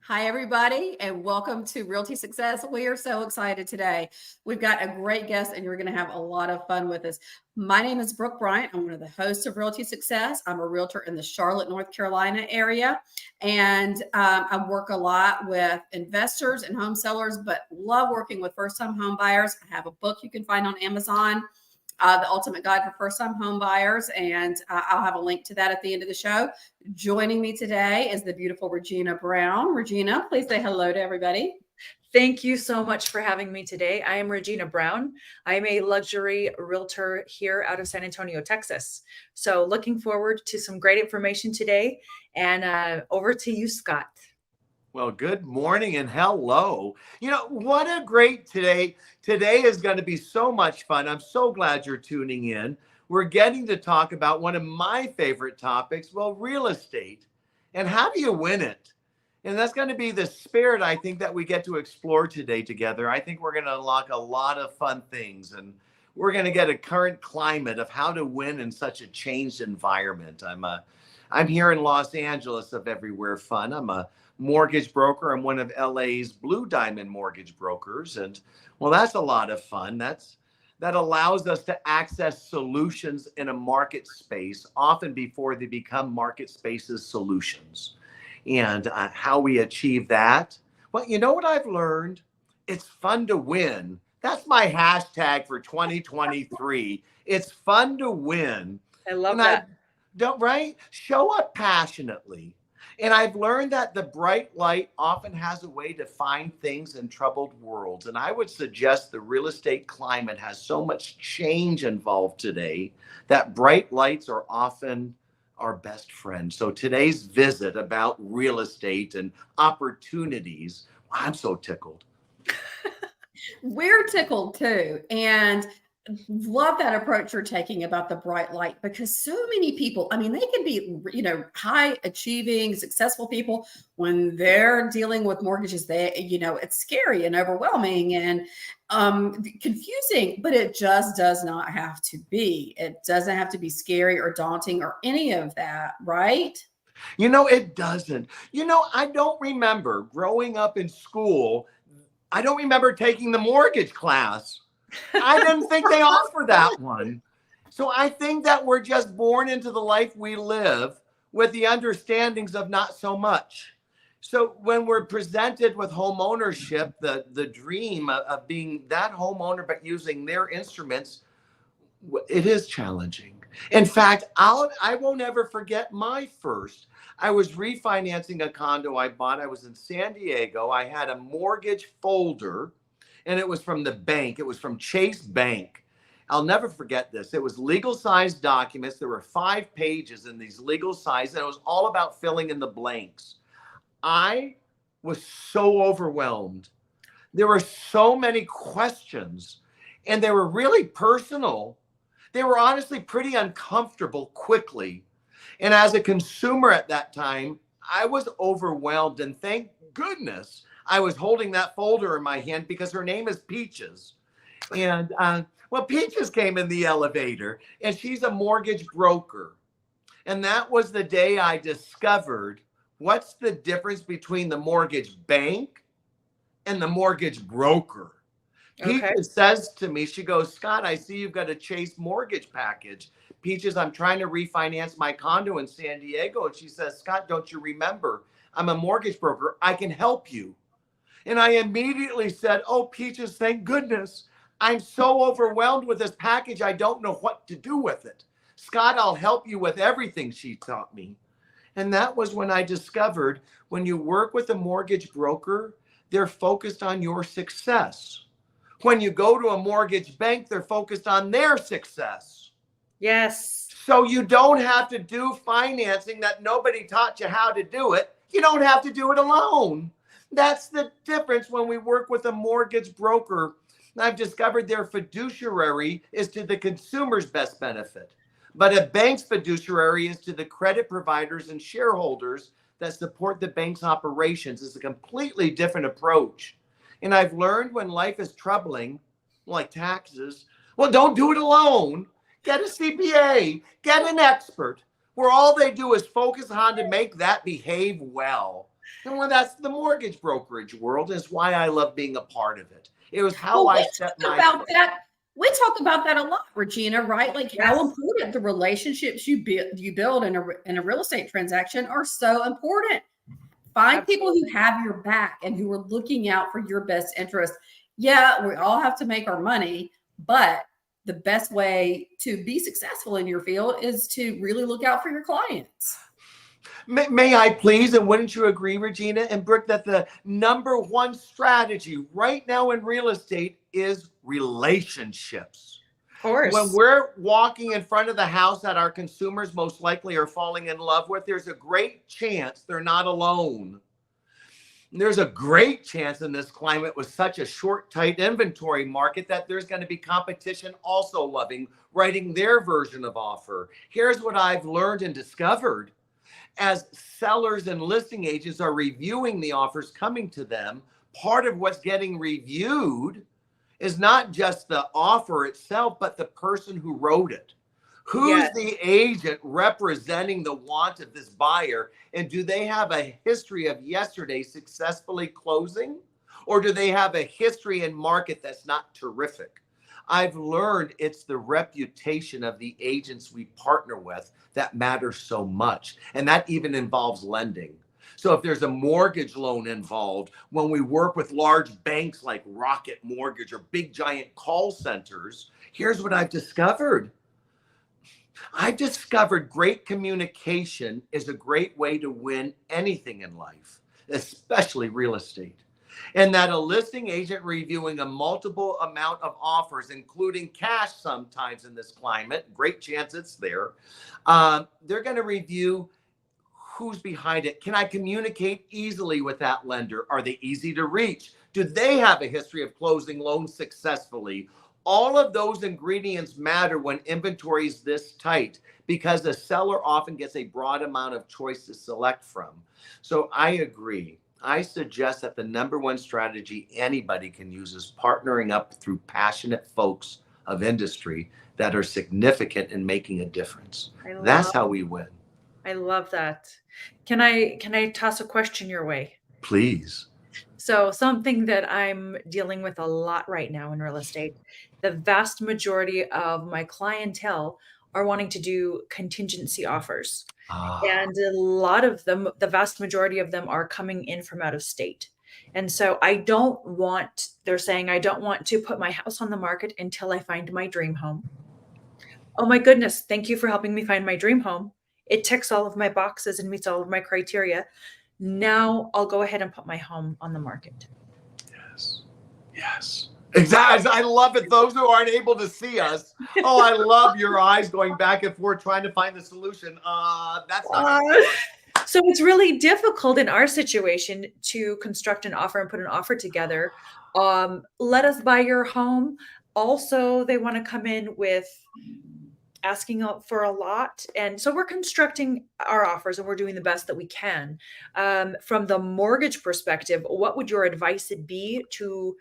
Hi, everybody, and welcome to Realty Success. We are so excited today. We've got a great guest, and you're going to have a lot of fun with us. My name is Brooke Bryant. I'm one of the hosts of Realty Success. I'm a realtor in the Charlotte, North Carolina area, and I work a lot with investors and home sellers, but love working with first-time home buyers. I have a book you can find on Amazon, The Ultimate Guide for First-Time Home Buyers, and I'll have a link to that at the end of the show. Joining me today is the beautiful Regina Brown. Regina, please say hello to everybody. Thank you so much for having me today. I am Regina Brown. I am a luxury realtor here out of San Antonio, Texas. So looking forward to some great information today. And over to you, Scott. Well, good morning and hello. What a great today. Today is going to be so much fun. I'm so glad you're tuning in. We're getting to talk about one of my favorite topics, well, real estate. And how do you win it? And that's going to be the spirit, I think, that we get to explore today together. I think we're going to unlock a lot of fun things, and we're going to get a current climate of how to win in such a changed environment. I'm here in Los Angeles of everywhere fun. I'm a mortgage broker. I'm one of LA's Blue Diamond mortgage brokers. And well, that's a lot of fun. That allows us to access solutions in a market space, often before they become market spaces solutions. And how we achieve that. Well, you know what I've learned? It's fun to win. That's my hashtag for 2023. It's fun to win. I love that. Right? Show up passionately. And I've learned that the bright light often has a way to find things in troubled worlds. And I would suggest the real estate climate has so much change involved today that bright lights are often our best friend. So today's visit about real estate and opportunities, I'm so tickled. We're tickled too. And love that approach you're taking about the bright light, because so many people, I mean, they can be, high achieving, successful people. When they're dealing with mortgages, it's scary and overwhelming and confusing, but it just does not have to be. It doesn't have to be scary or daunting or any of that, right? It doesn't. I don't remember growing up in school. I don't remember taking the mortgage class. I didn't think they offered that one. So I think that we're just born into the life we live with the understandings of not so much. So when we're presented with home ownership, the dream of being that homeowner, but using their instruments, it is challenging. In fact, I won't ever forget my first. I was refinancing a condo I bought. I was in San Diego. I had a mortgage folder. And it was from the bank. It was from Chase Bank. I'll never forget this. It was legal size documents. There were 5 pages in these legal size, and it was all about filling in the blanks. I was so overwhelmed. There were so many questions, and they were really personal. They were honestly pretty uncomfortable quickly. And as a consumer at that time, I was overwhelmed, and thank goodness I was holding that folder in my hand because her name is Peaches. And Peaches came in the elevator, and she's a mortgage broker. And that was the day I discovered what's the difference between the mortgage bank and the mortgage broker. Okay. Peaches says to me, she goes, Scott, I see you've got a Chase mortgage package. Peaches, I'm trying to refinance my condo in San Diego. And she says, Scott, don't you remember? I'm a mortgage broker. I can help you. And I immediately said, oh, Peaches, thank goodness. I'm so overwhelmed with this package. I don't know what to do with it. Scott, I'll help you with everything, she taught me. And that was when I discovered when you work with a mortgage broker, they're focused on your success. When you go to a mortgage bank, they're focused on their success. Yes. So you don't have to do financing that nobody taught you how to do it. You don't have to do it alone. That's the difference when we work with a mortgage broker. I've discovered their fiduciary is to the consumer's best benefit, but a bank's fiduciary is to the credit providers and shareholders that support the bank's operations. It's a completely different approach. And I've learned when life is troubling, like taxes, well, don't do it alone. Get a CPA, get an expert, where all they do is focus on to make that behave well. And well, that's the mortgage brokerage world, is why I love being a part of it. It was how Well, I we set talk my about that. We talk about that a lot, Regina, right? Like how Yes. important the relationships you build in a real estate transaction are so important. Find people who have your back and who are looking out for your best interest. Yeah, we all have to make our money, but the best way to be successful in your field is to really look out for your clients. May I please, and wouldn't you agree, Regina and Brooke, that the number one strategy right now in real estate is relationships? Of course. When we're walking in front of the house that our consumers most likely are falling in love with, there's a great chance they're not alone. There's a great chance in this climate with such a short, tight inventory market that there's going to be competition also writing their version of offer. Here's what I've learned and discovered. As sellers and listing agents are reviewing the offers coming to them, part of what's getting reviewed is not just the offer itself, but the person who wrote it. Who's the agent representing the want of this buyer? And do they have a history of yesterday successfully closing? Or do they have a history in market that's not terrific? I've learned it's the reputation of the agents we partner with that matters so much. And that even involves lending. So if there's a mortgage loan involved, when we work with large banks like Rocket Mortgage or big giant call centers, here's what I've discovered. I've discovered great communication is a great way to win anything in life, especially real estate. And that a listing agent reviewing a multiple amount of offers, including cash sometimes in this climate, great chance it's there, they're going to review who's behind it. Can I communicate easily with that lender? Are they easy to reach? Do they have a history of closing loans successfully? All of those ingredients matter when inventory is this tight, because the seller often gets a broad amount of choice to select from. So I agree. I suggest that the number one strategy anybody can use is partnering up through passionate folks of industry that are significant in making a difference. That's how we win. I love that. Can I toss a question your way? Please. So something that I'm dealing with a lot right now in real estate, the vast majority of my clientele are wanting to do contingency offers. And a lot of them, the vast majority of them are coming in from out of state. And so they're saying, I don't want to put my house on the market until I find my dream home. Oh my goodness, thank you for helping me find my dream home. It ticks all of my boxes and meets all of my criteria. Now I'll go ahead and put my home on the market. Yes. Yes. Exactly. I love it. Those who aren't able to see us. Oh, I love your eyes going back and forth trying to find the solution. That's not so it's really difficult in our situation to construct an offer and put an offer together. Let us buy your home. Also, they want to come in with asking for a lot. And so we're constructing our offers and we're doing the best that we can. From the mortgage perspective, what would your advice be to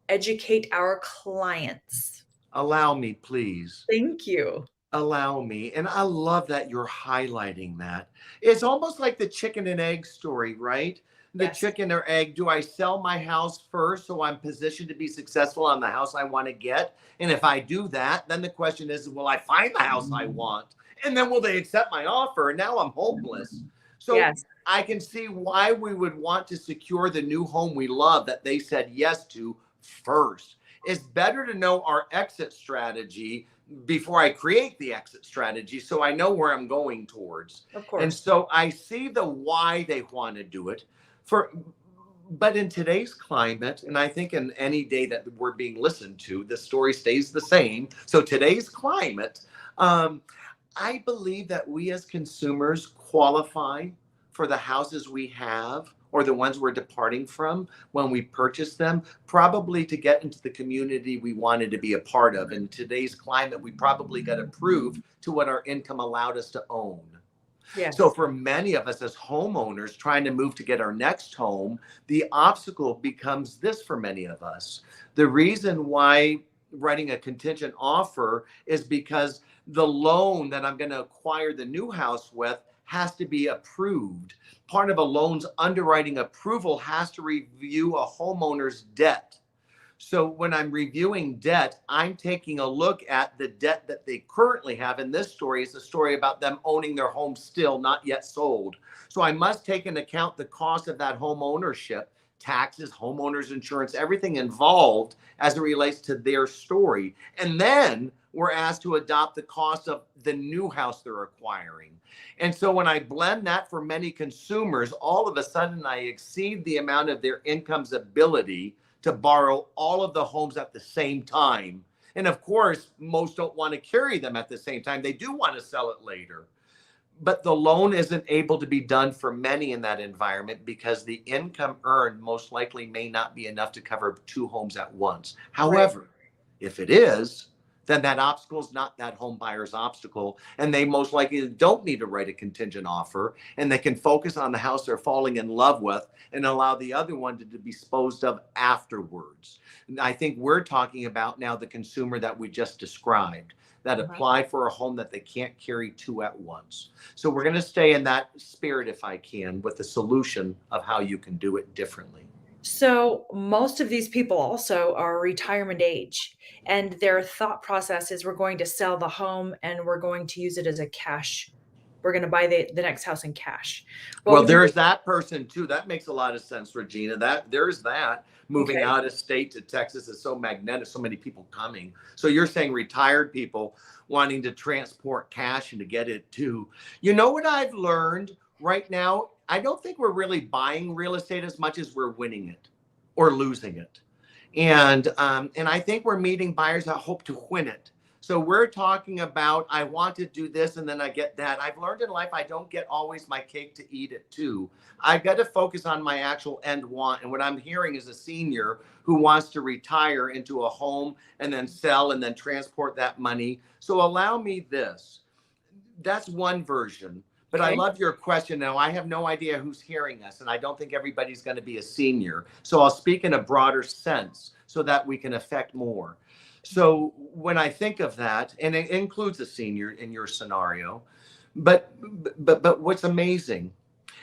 educate our clients? Allow me, please. Thank you. Allow me. And I love that you're highlighting that. It's almost like the chicken and egg story, right? The chicken or egg. Do I sell my house first so I'm positioned to be successful on the house I want to get? And if I do that, then the question is, will I find the house I want? And then will they accept my offer? And now I'm homeless. So I can see why we would want to secure the new home we love that they said yes to first. It's better to know our exit strategy before I create the exit strategy, so I know where I'm going towards. Of course. And so I see the why they want to do it. But in today's climate, and I think in any day that we're being listened to, the story stays the same. So today's climate, I believe that we as consumers qualify for the houses we have or the ones we're departing from when we purchase them, probably to get into the community we wanted to be a part of. In today's climate, we probably got to prove to what our income allowed us to own. Yes. So for many of us as homeowners trying to move to get our next home, the obstacle becomes this for many of us. The reason why writing a contingent offer is because the loan that I'm going to acquire the new house with has to be approved. Part of a loan's underwriting approval has to review a homeowner's debt. So when I'm reviewing debt, I'm taking a look at the debt that they currently have. And this story is a story about them owning their home still, not yet sold. So I must take into account the cost of that home ownership, taxes, homeowners insurance, everything involved as it relates to their story. And then we're asked to adopt the cost of the new house they're acquiring. And so when I blend that for many consumers, all of a sudden I exceed the amount of their income's ability to borrow all of the homes at the same time. And of course, most don't want to carry them at the same time. They do want to sell it later. But the loan isn't able to be done for many in that environment because the income earned most likely may not be enough to cover 2 homes at once. However, if it is, then that obstacle is not that home buyer's obstacle. And they most likely don't need to write a contingent offer, and they can focus on the house they're falling in love with and allow the other one to be disposed of afterwards. And I think we're talking about now the consumer that we just described that apply for a home that they can't carry 2 at once. So we're going to stay in that spirit, if I can, with the solution of how you can do it differently. So most of these people also are retirement age, and their thought process is we're going to sell the home and we're going to use it as a cash. We're going to buy the next house in cash. Well, there's that person too. That makes a lot of sense, Regina. There's that moving Okay. out of state to Texas is so magnetic, so many people coming. So you're saying retired people wanting to transport cash and to get it too. You know what I've learned right now? I don't think we're really buying real estate as much as we're winning it or losing it. And I think we're meeting buyers that hope to win it. So we're talking about, I want to do this and then I get that. I've learned in life, I don't get always my cake to eat it too. I've got to focus on my actual end want. And what I'm hearing is a senior who wants to retire into a home and then sell and then transport that money. So allow me this. That's one version. But I love your question. Now, I have no idea who's hearing us, and I don't think everybody's going to be a senior. So I'll speak in a broader sense so that we can affect more. So when I think of that, and it includes a senior in your scenario, but what's amazing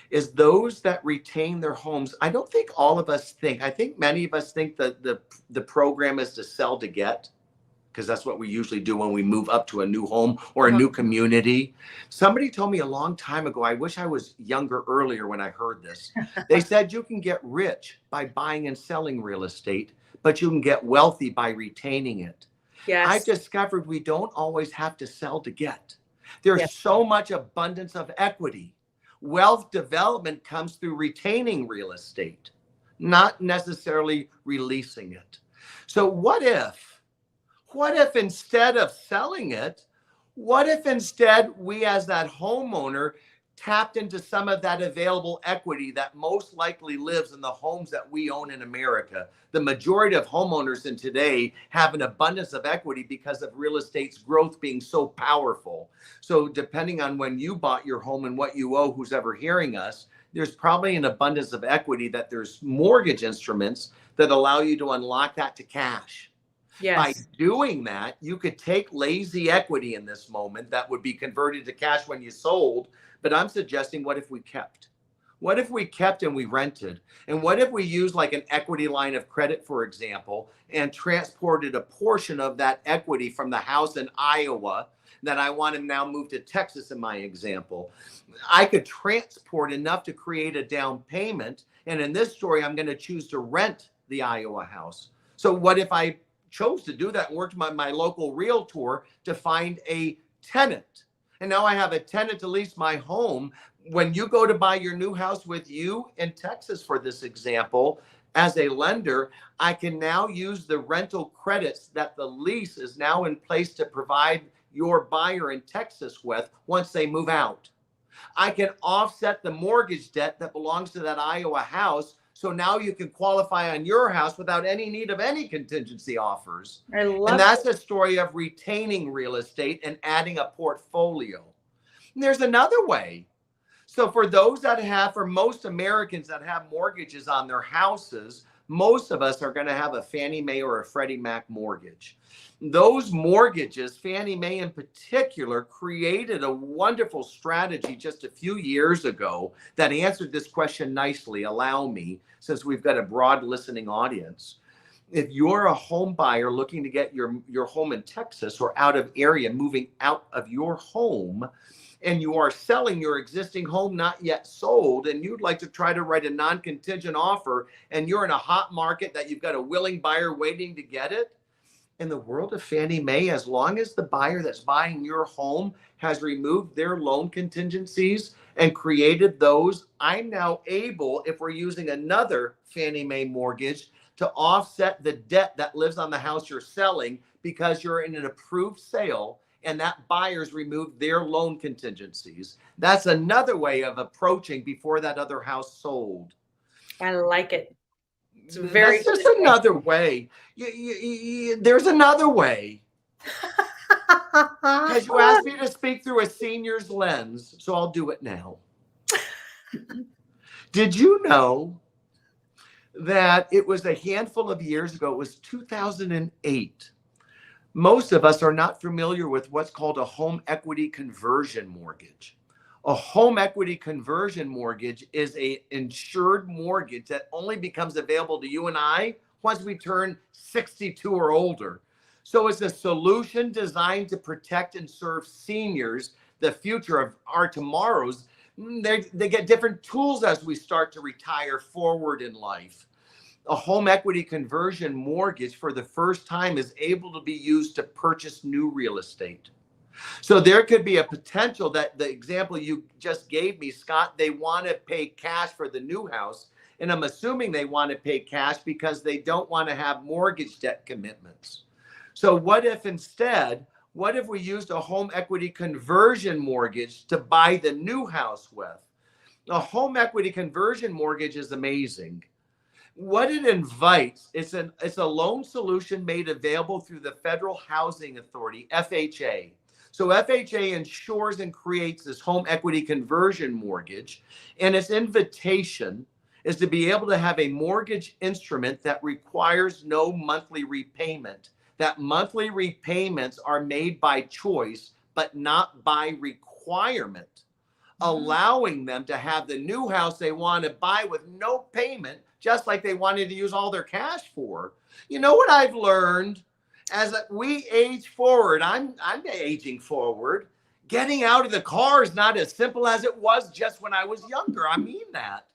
is those that retain their homes. I don't think all of us think. I think many of us think that the program is to sell to get, because that's what we usually do when we move up to a new home or a new community. Somebody told me a long time ago, I wish I was younger earlier when I heard this. They said you can get rich by buying and selling real estate, but you can get wealthy by retaining it. Yes. I've discovered we don't always have to sell to get. There's so much abundance of equity. Wealth development comes through retaining real estate, not necessarily releasing it. So what if instead of selling it, what if instead we as that homeowner tapped into some of that available equity that most likely lives in the homes that we own in America? The majority of homeowners in today have an abundance of equity because of real estate's growth being so powerful. So depending on when you bought your home and what you owe, who's ever hearing us, there's probably an abundance of equity that there's mortgage instruments that allow you to unlock that to cash. Yes. By doing that, you could take lazy equity in this moment that would be converted to cash when you sold. But I'm suggesting, what if we kept? What if we kept and we rented? And what if we used like an equity line of credit, for example, and transported a portion of that equity from the house in Iowa that I want to now move to Texas in my example? I could transport enough to create a down payment. And in this story, I'm going to choose to rent the Iowa house. So what if I chose to do that and worked with my local realtor to find a tenant? And now I have a tenant to lease my home. When you go to buy your new house with you in Texas, for this example, as a lender, I can now use the rental credits that the lease is now in place to provide your buyer in Texas with once they move out. I can offset the mortgage debt that belongs to that Iowa house. So now you can qualify on your house without any need of any contingency offers. And that's a story of retaining real estate and adding a portfolio. And there's another way. So for those that have, for most Americans that have mortgages on their houses, most of us are going to have a Fannie Mae or a Freddie Mac mortgage. Those mortgages, Fannie Mae in particular, created a wonderful strategy just a few years ago that answered this question nicely. Allow me, since we've got a broad listening audience. If you're a home buyer looking to get your home in Texas or out of area, moving out of your home, and you are selling your existing home not yet sold, and you'd like to try to write a non-contingent offer, and you're in a hot market that you've got a willing buyer waiting to get it, in the world of Fannie Mae, as long as the buyer that's buying your home has removed their loan contingencies and created those, I'm now able, if we're using another Fannie Mae mortgage, to offset the debt that lives on the house you're selling because you're in an approved sale and that buyer's removed their loan contingencies. That's another way of approaching before that other house sold. I like it. It's very That's just another way. There's another way. Because you asked me to speak through a senior's lens, so I'll do it now. Did you know that it was a handful of years ago, it was 2008. Most of us are not familiar with what's called a home equity conversion mortgage. A home equity conversion mortgage is an insured mortgage that only becomes available to you and I once we turn 62 or older. So it's a solution designed to protect and serve seniors, the future of our tomorrows. They get different tools as we start to retire forward in life. A home equity conversion mortgage for the first time is able to be used to purchase new real estate. So there could be a potential that the example you just gave me, Scott, they want to pay cash for the new house. And I'm assuming they want to pay cash because they don't want to have mortgage debt commitments. So what if we used a home equity conversion mortgage to buy the new house with? A home equity conversion mortgage is amazing. What it invites, it's a loan solution made available through the Federal Housing Authority, FHA. So FHA insures and creates this home equity conversion mortgage, and its invitation is to be able to have a mortgage instrument that requires no monthly repayment. That monthly repayments are made by choice, but not by requirement, allowing them to have the new house they want to buy with no payment, just like they wanted to use all their cash for. You know what I've learned? As we age forward, I'm aging forward. Getting out of the car is not as simple as it was just when I was younger. I mean that.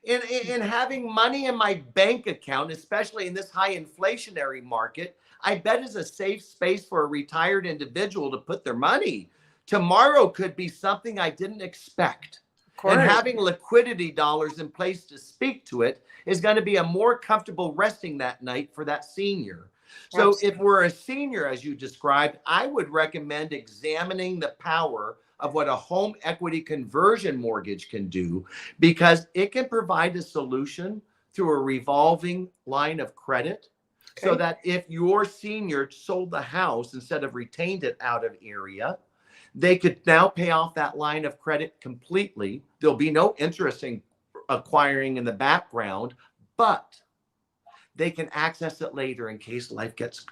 And having money in my bank account, especially in this high inflationary market, I bet is a safe space for a retired individual to put their money. Tomorrow could be something I didn't expect. And having liquidity dollars in place to speak to it is going to be a more comfortable resting that night for that senior. So if we're a senior, as you described, I would recommend examining the power of what a home equity conversion mortgage can do, because it can provide a solution through a revolving line of credit. So that if your senior sold the house instead of retained it out of area, they could now pay off that line of credit completely. There'll be no interest in acquiring in the background, but they can access it later in case life gets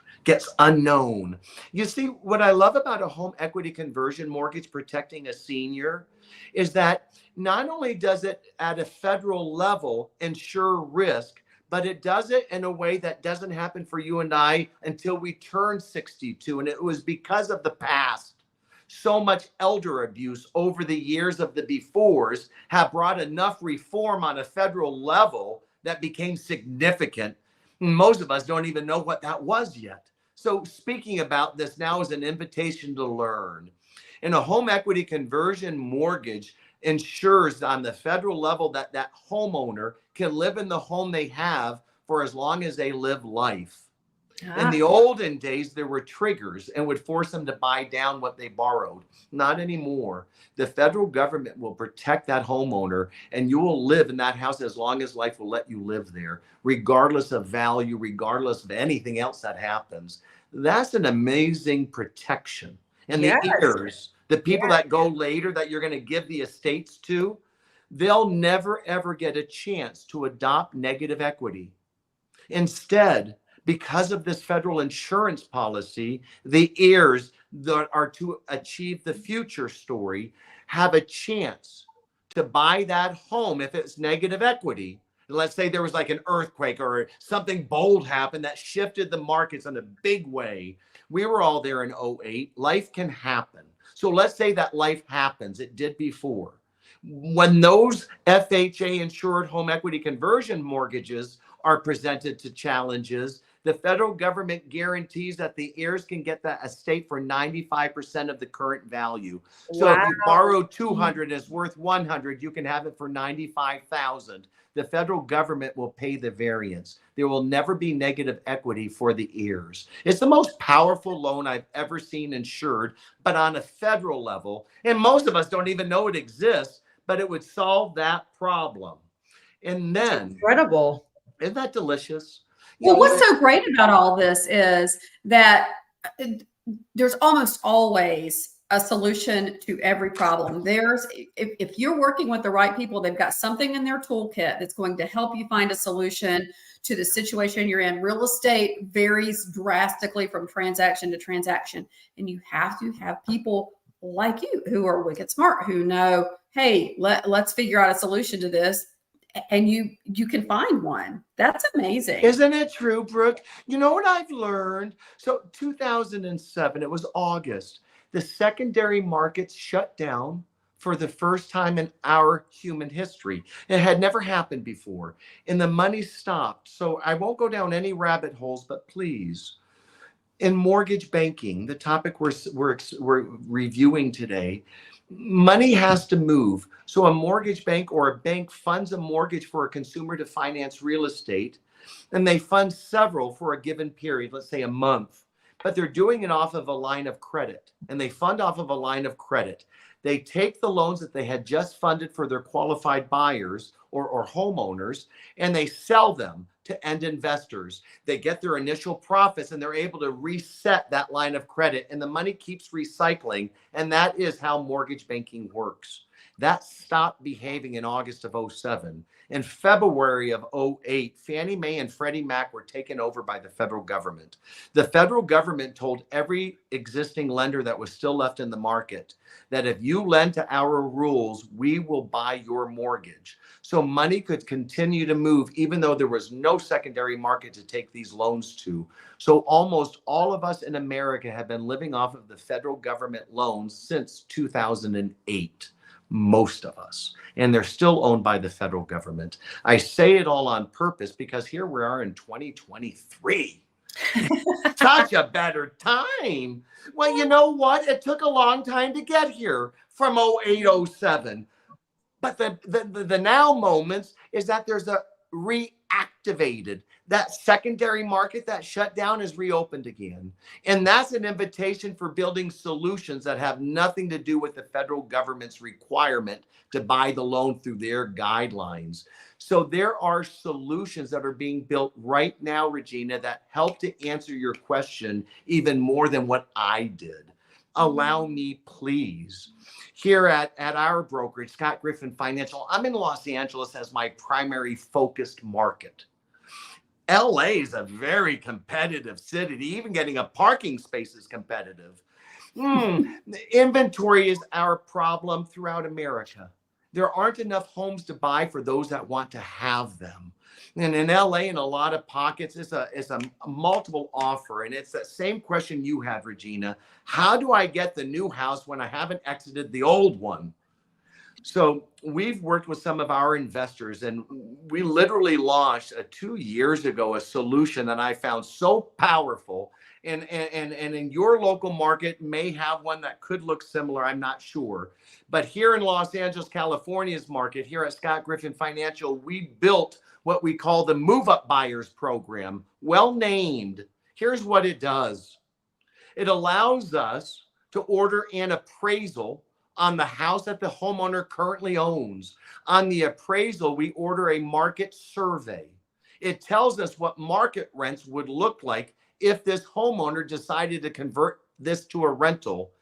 unknown. You see, what I love about a home equity conversion mortgage protecting a senior is that not only does it at a federal level insure risk, but it does it in a way that doesn't happen for you and I until we turn 62. And it was because of the past. So much elder abuse over the years of the befores have brought enough reform on a federal level that became significant. Most of us don't even know what that was yet. So speaking about this now is an invitation to learn. And a home equity conversion mortgage ensures on the federal level that that homeowner can live in the home they have for as long as they live life. In the olden days, there were triggers and would force them to buy down what they borrowed. Not anymore. The federal government will protect that homeowner, and you will live in that house as long as life will let you live there, regardless of value, regardless of anything else that happens. That's an amazing protection. And the heirs, the people that go later that you're going to give the estates to, they'll never, ever get a chance to adopt negative equity. Instead, because of this federal insurance policy, the heirs that are to achieve the future story have a chance to buy that home if it's negative equity. Let's say there was like an earthquake or something bold happened that shifted the markets in a big way. We were all there in '08. Life can happen. So let's say that life happens. It did before. When those FHA insured home equity conversion mortgages are presented to challenges, the federal government guarantees that the heirs can get that estate for 95% of the current value. So if you borrow 200 and it's worth 100, you can have it for 95,000. The federal government will pay the variance. There will never be negative equity for the heirs. It's the most powerful loan I've ever seen insured, but on a federal level. And most of us don't even know it exists, but it would solve that problem. And then, That's incredible. Isn't that delicious? Well, what's so great about all this is that there's almost always a solution to every problem. If you're working with the right people, they've got something in their toolkit that's going to help you find a solution to the situation you're in. Real estate varies drastically from transaction to transaction, and you have to have people like you who are wicked smart, who know, hey, let's figure out a solution to this. And you can find one. That's amazing. Isn't it true, Brooke? You know what I've learned? So 2007, it was August. The secondary markets shut down for the first time in our human history. It had never happened before. And the money stopped. So I won't go down any rabbit holes, but please. In mortgage banking, the topic we're reviewing today, money has to move. So a mortgage bank or a bank funds a mortgage for a consumer to finance real estate, and they fund several for a given period, let's say a month, but they're doing it off of a line of credit, and they fund off of a line of credit. They take the loans that they had just funded for their qualified buyers or homeowners, and they sell them to end investors. They get their initial profits and they're able to reset that line of credit, and the money keeps recycling. And that is how mortgage banking works. That stopped behaving in August of '07. In February of '08, Fannie Mae and Freddie Mac were taken over by the federal government. The federal government told every existing lender that was still left in the market that if you lend to our rules, we will buy your mortgage. So money could continue to move even though there was no secondary market to take these loans to. So almost all of us in America have been living off of the federal government loans since 2008. Most of us, and they're still owned by the federal government. I say it all on purpose because here we are in 2023. Such a better time. Well, you know what? It took a long time to get here from '08, '07. But the now moments is that there's a reactivated, that secondary market that shut down is reopened again. And that's an invitation for building solutions that have nothing to do with the federal government's requirement to buy the loan through their guidelines. So there are solutions that are being built right now, Regina, that help to answer your question even more than what I did. Allow me, please. Here at our brokerage, Scott Griffin Financial, I'm in Los Angeles as my primary focused market. LA is a very competitive city. Even getting a parking space is competitive. Inventory is our problem throughout America. There aren't enough homes to buy for those that want to have them. And in LA, in a lot of pockets, it's a multiple offer. And it's that same question you had, Regina. How do I get the new house when I haven't exited the old one? So we've worked with some of our investors, and we literally launched 2 years ago a solution that I found so powerful. And in your local market may have one that could look similar. I'm not sure. But here in Los Angeles, California's market, here at Scott Griffin Financial, we built what we call the Move Up Buyers Program. Well named. Here's what it does. It allows us to order an appraisal on the house that the homeowner currently owns. On the appraisal, we order a market survey. It tells us what market rents would look like if this homeowner decided to convert this to a rental.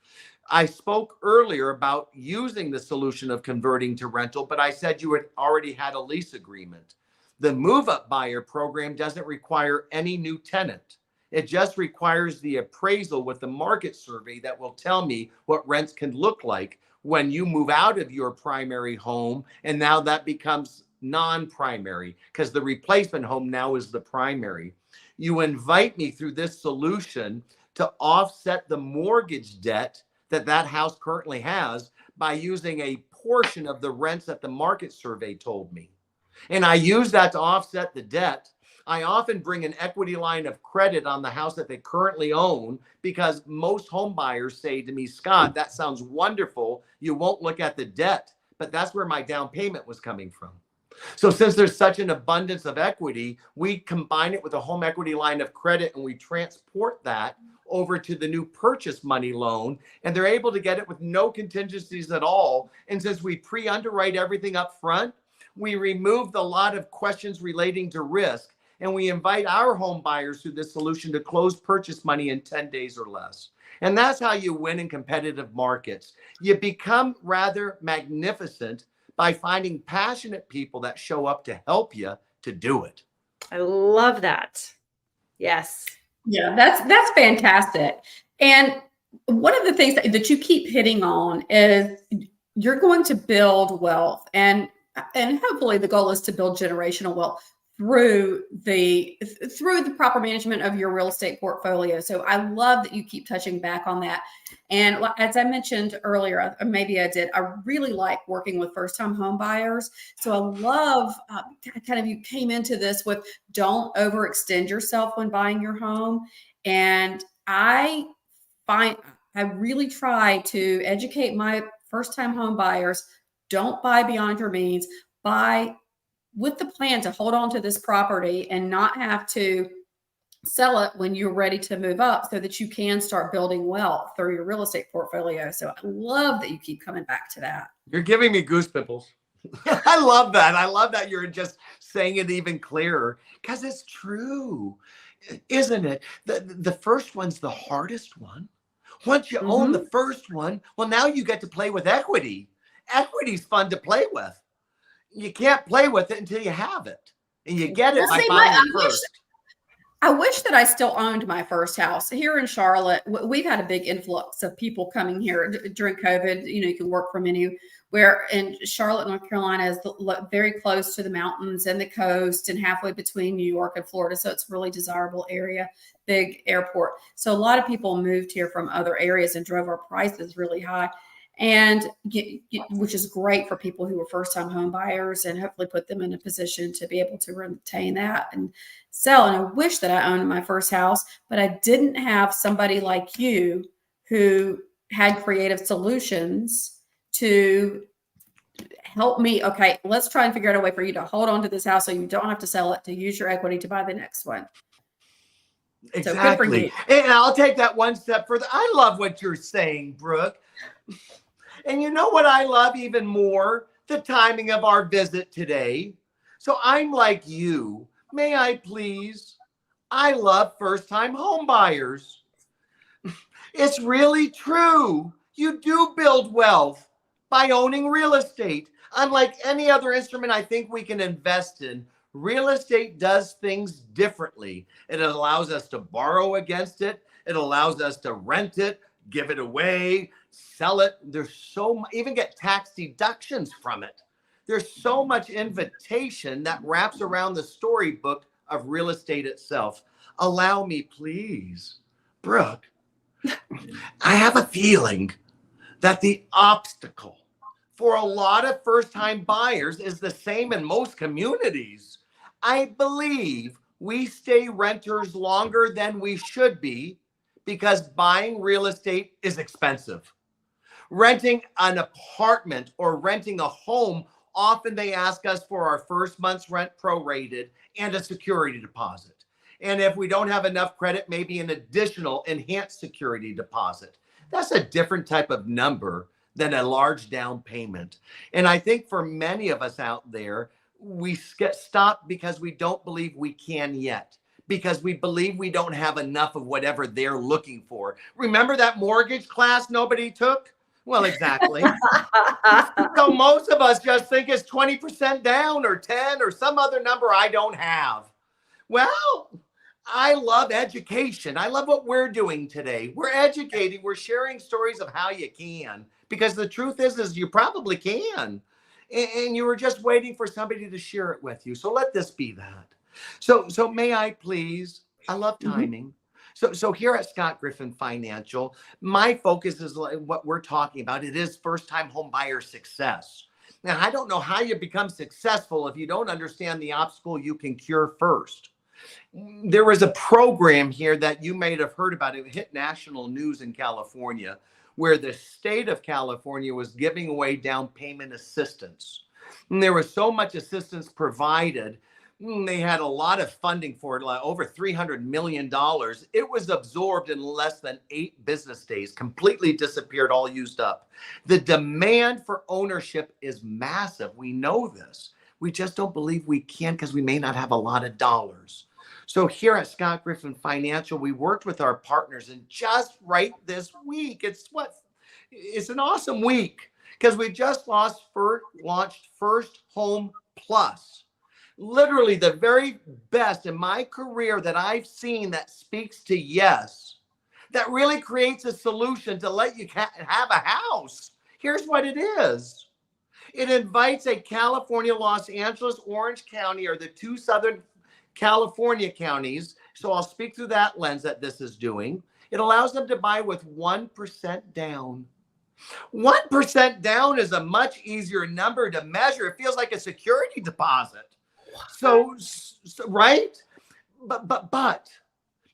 I spoke earlier about using the solution of converting to rental, but I said you had already had a lease agreement. The move-up buyer program doesn't require any new tenant. It just requires the appraisal with the market survey that will tell me what rents can look like when you move out of your primary home. And now that becomes non-primary because the replacement home now is the primary. You invite me through this solution to offset the mortgage debt that that house currently has by using a portion of the rents that the market survey told me. And I use that to offset the debt. I often bring an equity line of credit on the house that they currently own because most home buyers say to me, Scott, that sounds wonderful. You won't look at the debt, but that's where my down payment was coming from. So since there's such an abundance of equity, we combine it with a home equity line of credit and we transport that over to the new purchase money loan, and they're able to get it with no contingencies at all. And since we pre-underwrite everything up front, we removed a lot of questions relating to risk, and we invite our home buyers through this solution to close purchase money in 10 days or less. And that's how you win in competitive markets. You become rather magnificent by finding passionate people that show up to help you to do it. I love that. Yes. Yeah, that's fantastic. And one of the things that you keep hitting on is you're going to build wealth, and hopefully the goal is to build generational wealth through the proper management of your real estate portfolio. So I love that you keep touching back on that. And as I mentioned earlier, or maybe I did, I really like working with first-time home buyers. So I love kind of you came into this with don't overextend yourself when buying your home. And I really try to educate my first-time home buyers. Don't buy beyond your means. Buy with the plan to hold on to this property and not have to sell it when you're ready to move up so that you can start building wealth through your real estate portfolio. So I love that you keep coming back to that. You're giving me goose pimples. I love that. I love that you're just saying it even clearer because it's true, isn't it? The first one's the hardest one. Once you own the first one, well, now you get to play with equity. Equity's fun to play with. You can't play with it until you have it, and you get it by buying it first. I wish that I still owned my first house here in Charlotte. We've had a big influx of people coming here during COVID. You know, you can work from anywhere. And Charlotte, North Carolina is very close to the mountains and the coast and halfway between New York and Florida. So it's a really desirable area, big airport. So a lot of people moved here from other areas and drove our prices really high. And which is great for people who are first-time home buyers and hopefully put them in a position to be able to retain that and sell. And I wish that I owned my first house, but I didn't have somebody like you who had creative solutions to help me. Okay, let's try and figure out a way for you to hold on to this house so you don't have to sell it, to use your equity to buy the next one. Exactly. So good for you. And I'll take that one step further. I love what you're saying, Brooke. And you know what I love even more? The timing of our visit today. So I'm like you. May I please? I love first-time home buyers. It's really true. You do build wealth by owning real estate. Unlike any other instrument I think we can invest in, real estate does things differently. It allows us to borrow against it. It allows us to rent it, give it away, sell it. There's even get tax deductions from it. There's so much invitation that wraps around the storybook of real estate itself. Allow me, please, Brooke. I have a feeling that the obstacle for a lot of first-time buyers is the same in most communities. I believe we stay renters longer than we should be because buying real estate is expensive. Renting an apartment or renting a home, often they ask us for our first month's rent prorated and a security deposit. And if we don't have enough credit, maybe an additional enhanced security deposit. That's a different type of number than a large down payment. And I think for many of us out there, we get stopped because we don't believe we can yet, because we believe we don't have enough of whatever they're looking for. Remember that mortgage class nobody took? Well, exactly. So most of us just think it's 20% down or 10 or some other number I don't have. Well, I love education. I love what we're doing today. We're educating, we're sharing stories of how you can, because the truth is you probably can. And you were just waiting for somebody to share it with you. So let this be that. So may I please? I love Mhm. timing. So here at Scott Griffin Financial, my focus is like what we're talking about. It is first time home buyer success. Now, I don't know how you become successful if you don't understand the obstacle you can cure first. There was a program here that you may have heard about. It hit national news in California, where the state of California was giving away down payment assistance. And there was so much assistance provided. They had a lot of funding for it, like over $300 million. It was absorbed in less than 8 business days, completely disappeared, all used up. The demand for ownership is massive. We know this. We just don't believe we can because we may not have a lot of dollars. So here at Scott Griffin Financial, we worked with our partners, and just right this week, it's an awesome week because we just launched First Home Plus. Literally the very best in my career that I've seen that speaks to yes, that really creates a solution to let you have a house. Here's what it is. It invites a California, Los Angeles, Orange County, or the 2 Southern California counties. So I'll speak through that lens that this is doing. It allows them to buy with 1% down. 1% down is a much easier number to measure. It feels like a security deposit. So right? But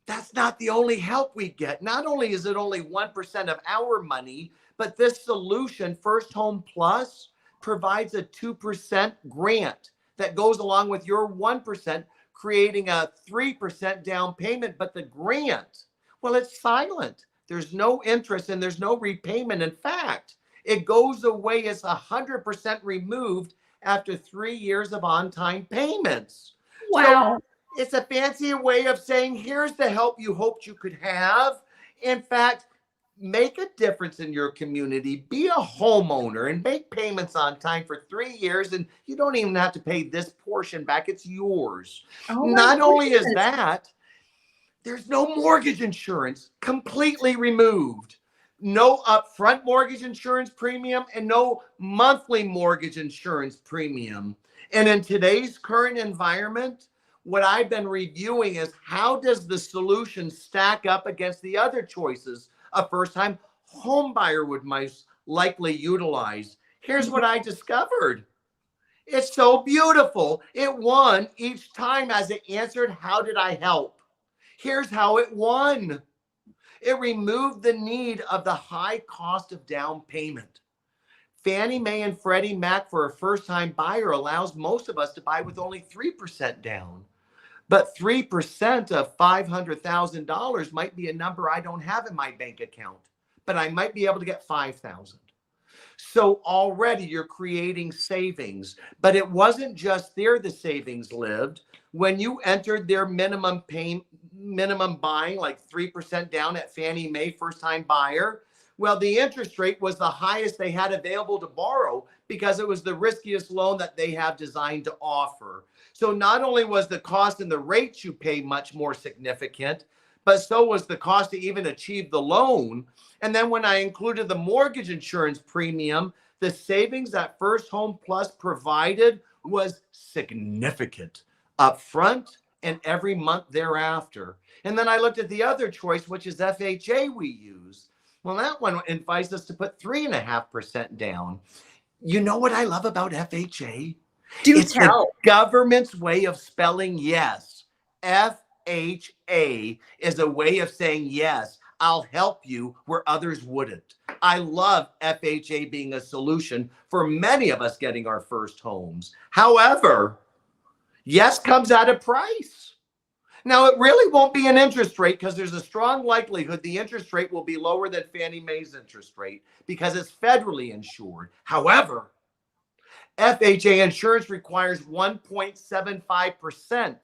that's not the only help we get. Not only is it only 1% of our money, but this solution, First Home Plus, provides a 2% grant that goes along with your 1%, creating a 3% down payment. But the grant, well, it's silent. There's no interest and there's no repayment. In fact, it goes away as 100% removed after 3 years of on-time payments. So Wow. it's a fancy way of saying, here's the help you hoped you could have. In fact, make a difference in your community, be a homeowner and make payments on time for 3 years. And you don't even have to pay this portion back. It's yours. Oh my Not only is goodness. that, there's no mortgage insurance, completely removed. No upfront mortgage insurance premium and no monthly mortgage insurance premium. And in today's current environment, what I've been reviewing is how does the solution stack up against the other choices a first-time home buyer would most likely utilize. Here's what I discovered. It's so beautiful. It won each time as it answered, how did I help? Here's how it won. It removed the need of the high cost of down payment. Fannie Mae and Freddie Mac for a first-time buyer allows most of us to buy with only 3% down. But 3% of $500,000 might be a number I don't have in my bank account, but I might be able to get 5,000. So already you're creating savings, but it wasn't just there the savings lived. When you entered their minimum buying, like 3% down at Fannie Mae, first time buyer, well, the interest rate was the highest they had available to borrow because it was the riskiest loan that they have designed to offer. So not only was the cost and the rates you pay much more significant, but so was the cost to even achieve the loan. And then when I included the mortgage insurance premium, the savings that First Home Plus provided was significant upfront and every month thereafter. And then I looked at the other choice, which is FHA we use. Well, that one invites us to put 3.5% down. You know what I love about FHA? It's the government's way of spelling yes. FHA is a way of saying yes, I'll help you where others wouldn't. I love FHA being a solution for many of us getting our first homes. However, yes comes at a price. Now, it really won't be an interest rate because there's a strong likelihood the interest rate will be lower than Fannie Mae's interest rate because it's federally insured. However, FHA insurance requires 1.75%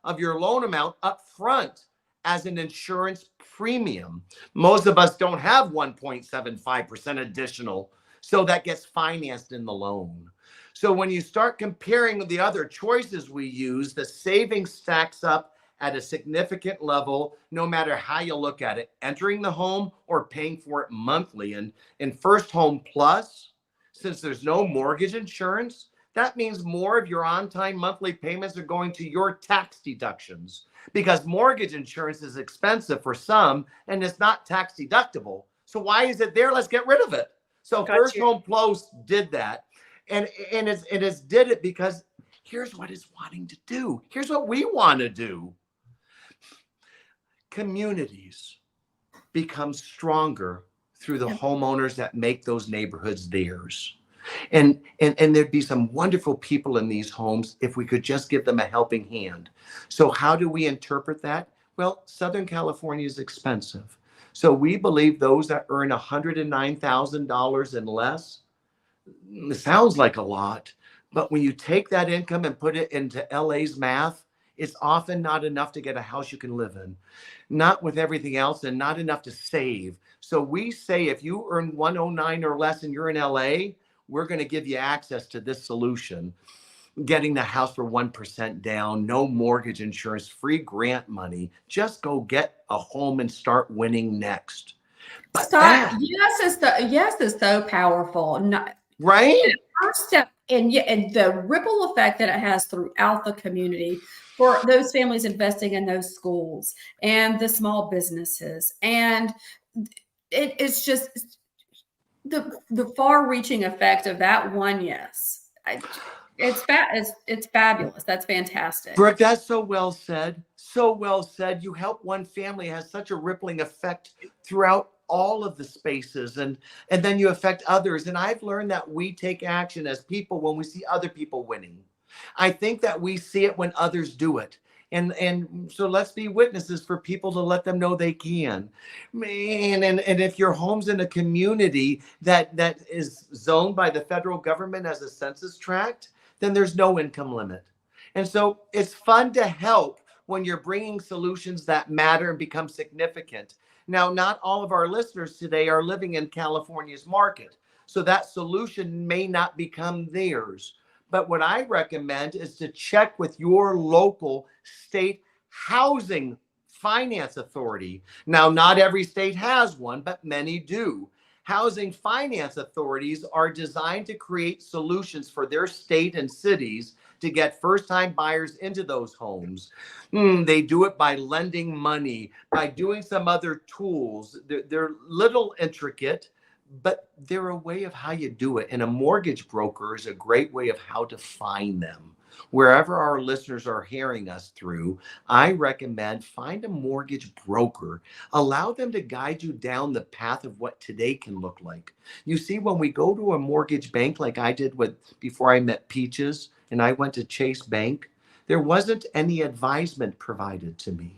of your loan amount up front as an insurance premium. Most of us don't have 1.75% additional, so that gets financed in the loan. So when you start comparing the other choices we use, the savings stacks up at a significant level, no matter how you look at it, entering the home or paying for it monthly. And in First Home Plus, since there's no mortgage insurance, that means more of your on-time monthly payments are going to your tax deductions, because mortgage insurance is expensive for some and it's not tax deductible. So why is it there? Let's get rid of it. So First Home Plus did that. And it's did it because here's what it's wanting to do. Here's what we want to do. Communities become stronger through the homeowners that make those neighborhoods theirs. And there'd be some wonderful people in these homes if we could just give them a helping hand. So how do we interpret that? Well, Southern California is expensive. So we believe those that earn $109,000 and less, it sounds like a lot, but when you take that income and put it into LA's math, it's often not enough to get a house you can live in, not with everything else, and not enough to save. So we say if you earn 109 or less and you're in LA, we're going to give you access to this solution, getting the house for 1% down, no mortgage insurance, free grant money. Just go get a home and start winning next. But Scott, yes is so powerful. Right? First step, and the ripple effect that it has throughout the community for those families investing in those schools and the small businesses. And it's just the far-reaching effect of that one yes. It's fabulous. That's fantastic. Brooke, that's so well said. So well said. You help one family, has such a rippling effect throughout all of the spaces, and then you affect others. And I've learned that we take action as people when we see other people winning. I think that we see it when others do it. And so let's be witnesses for people to let them know they can. Man, and if your home's in a community that is zoned by the federal government as a census tract, then there's no income limit. And so it's fun to help when you're bringing solutions that matter and become significant. Now, not all of our listeners today are living in California's market, so that solution may not become theirs. But what I recommend is to check with your local state housing finance authority. Now, not every state has one, but many do. Housing finance authorities are designed to create solutions for their state and cities to get first-time buyers into those homes. They do it by lending money, by doing some other tools. They're little intricate, but they're a way of how you do it. And a mortgage broker is a great way of how to find them. Wherever our listeners are hearing us through, I recommend find a mortgage broker. Allow them to guide you down the path of what today can look like. You see, when we go to a mortgage bank like I did before I met Peaches and I went to Chase Bank, there wasn't any advisement provided to me.